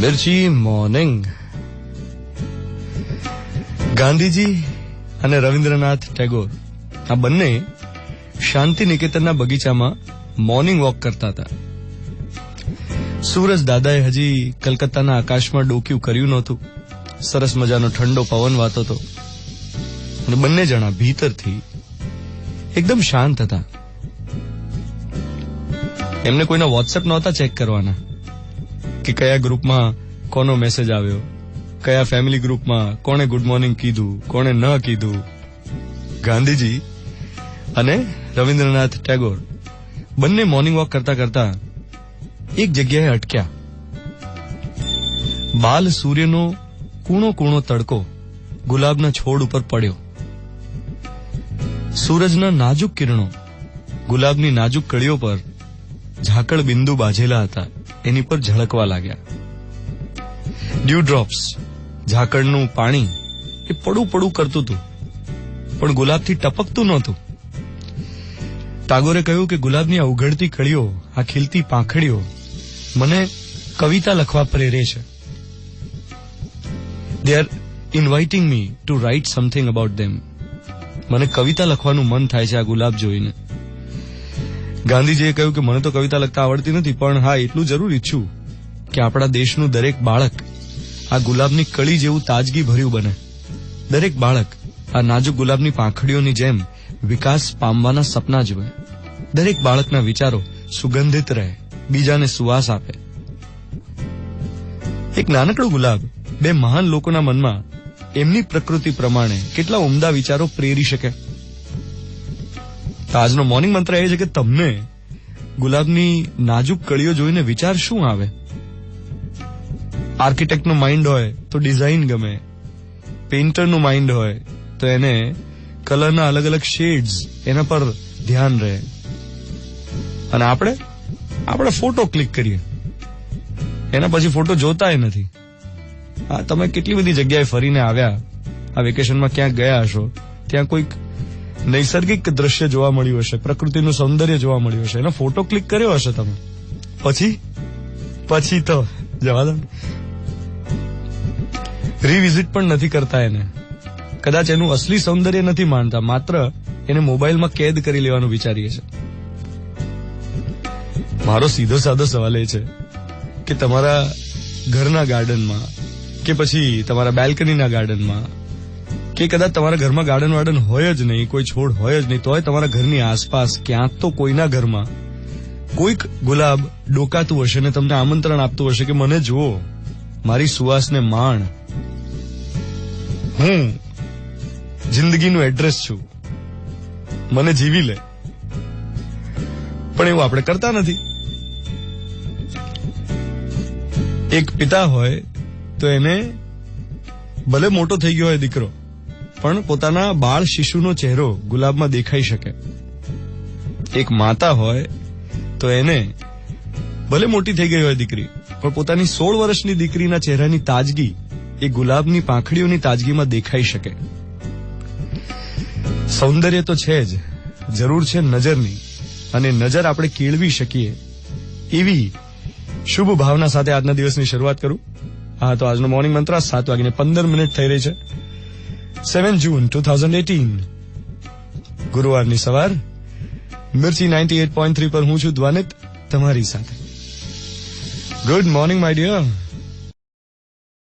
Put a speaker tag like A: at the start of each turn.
A: મિર્ચી morning. Gandhiji અને રવિન્દ્રનાથ ટેગોર આ બંને શાંતિ નિકેતનના બગીચામાં મોર્નિંગ વોક કરતા હતા. સૂરજ દાદાએ હજી કલકત્તાના આકાશમાં ડોક્યું કર્યું નહોતું. સરસ મજાનો ઠંડો પવન વાતો હતો અને બંને જણા ભીતરથી એકદમ શાંત હતા. એમને કોઈના વોટ્સએપ નહોતા ચેક કરવાના કે કયા ગ્રુપમાં કોનો મેસેજ આવ્યો, કયા ફેમિલી ગ્રુપમાં કોણે ગુડ મોર્નિંગ કીધું, કોણે ન કીધું. ગાંધીજી અને રવિન્દ્રનાથ ટેગોર બંને મોર્નિંગ વોક કરતા કરતા એક જગ્યાએ અટક્યા. બાલ સૂર્યનો કૂણો કૂણો તડકો ગુલાબના છોડ ઉપર પડ્યો. સૂરજના નાજુક કિરણો ગુલાબની નાજુક કળીઓ પર ઝાકળ બિંદુ બાજેલા હતા એની પર ઝળકવા લાગ્યા. ડ્યુ ડ્રોપ્સ, ઝાકળનું પાણી એ પડું પડું કરતું હતું પણ ગુલાબથી ટપકતું નહોતું. ટાગોરે કહ્યું કે ગુલાબની આ ઉઘડતી કળીઓ, આ ખીલતી પાંખડીઓ મને કવિતા લખવા પ્રેરે છે. They are inviting me to write something about them. મને કવિતા લખવાનું મન થાય છે આ ગુલાબ જોઈને. ગાંધીજીએ કહ્યું કે મને તો કવિતા લખતા આવડતી નથી, પણ હા એટલું જરૂર ઈચ્છું કે આપણા દેશનું દરેક બાળક આ ગુલાબની કળી જેવું તાજગી ભર્યું બને. દરેક બાળક આ નાજુક ગુલાબની પાંખડીઓની જેમ વિકાસ પામવાના સપના જુએ. દરેક બાળકના વિચારો સુગંધિત રહે, બીજાને સુવાસ આપે. એક નાનકડું ગુલાબ બે મહાન લોકોના મનમાં એમની પ્રકૃતિ પ્રમાણે કેટલા ઉમદા વિચારો પ્રેરી શકે. તો આજનો મોર્નિંગ મંત્ર એ છે કે તમને ગુલાબની નાજુક કળીઓ જોઈને વિચાર શું આવે? આર્કિટેક્ટનું માઇન્ડ હોય તો ડિઝાઇન ગમે, પેઇન્ટરનું માઇન્ડ હોય તો એને કલરના અલગ અલગ શેડ્સ એના પર ધ્યાન રહે. અને આપણે ફોટો ક્લિક કરીએ, એના પછી ફોટો જોતાય નથી. હા, તમે કેટલી બધી જગ્યાએ ફરીને આવ્યા, આ વેકેશનમાં ક્યાંક ગયા હશો, ત્યાં કોઈક નૈસર્ગિક દ્રશ્ય જોવા મળ્યું હશે, પ્રકૃતિનું સૌંદર્ય જોવા મળ્યું હશે, એનો ફોટો ક્લિક કર્યો હશે તમે. પછી તો જવા દો, રીવિઝિટ પણ નથી કરતા એને. કદાચ એનું અસલી સૌંદર્ય નથી માનતા, માત્ર એને મોબાઈલમાં કેદ કરી લેવાનું વિચારીએ છે. મારો સીધો સાદો સવાલ એ છે કે તમારા ઘરના ગાર્ડનમાં કે પછી તમારા બેલ્કનીના ગાર્ડનમાં કે કદાચ તમારા ઘરમાં ગાર્ડન હોય જ નહીં, કોઈ છોડ હોય જ નહીં, તોય તમારા ઘરની આસપાસ ક્યાંક તો કોઈના ઘરમાં કોઈક ગુલાબ ડોકાતું હશે ને તમને આમંત્રણ આપતું હશે કે મને જુઓ, મારી સુવાસને માણ, હું જિંદગીનું એડ્રેસ છું, મને જીવી લે. પણ એવું આપણે કરતા નથી. એક પિતા હોય તો એને ભલે મોટો થઈ ગયો હોય દીકરો, પણ પોતાના બાળ શિશુનો ચહેરો ગુલાબમાં દેખાઈ શકે. એક માતા હોય તો એને ભલે મોટી થઈ ગઈ હોય દીકરી, પણ પોતાની 16 વર્ષની દીકરીના ચહેરાની તાજગી એ ગુલાબની પાંખડીઓની તાજગીમાં દેખાઈ શકે. સૌંદર્ય તો છે જ, જરૂર છે નજરની, અને નજર આપણે કેળવી શકીએ એવી શુભ ભાવના સાથે આજના દિવસની શરૂઆત કરું. હા, તો આજનો મોર્નિંગ મંત્ર 7:15 થઈ રહી છે. 7 જૂન 2018 ગુરુવારની સવાર. મિર્ચી 98.3 પર હું છું દ્વાનિત તમારી સાથે. Good morning my dear.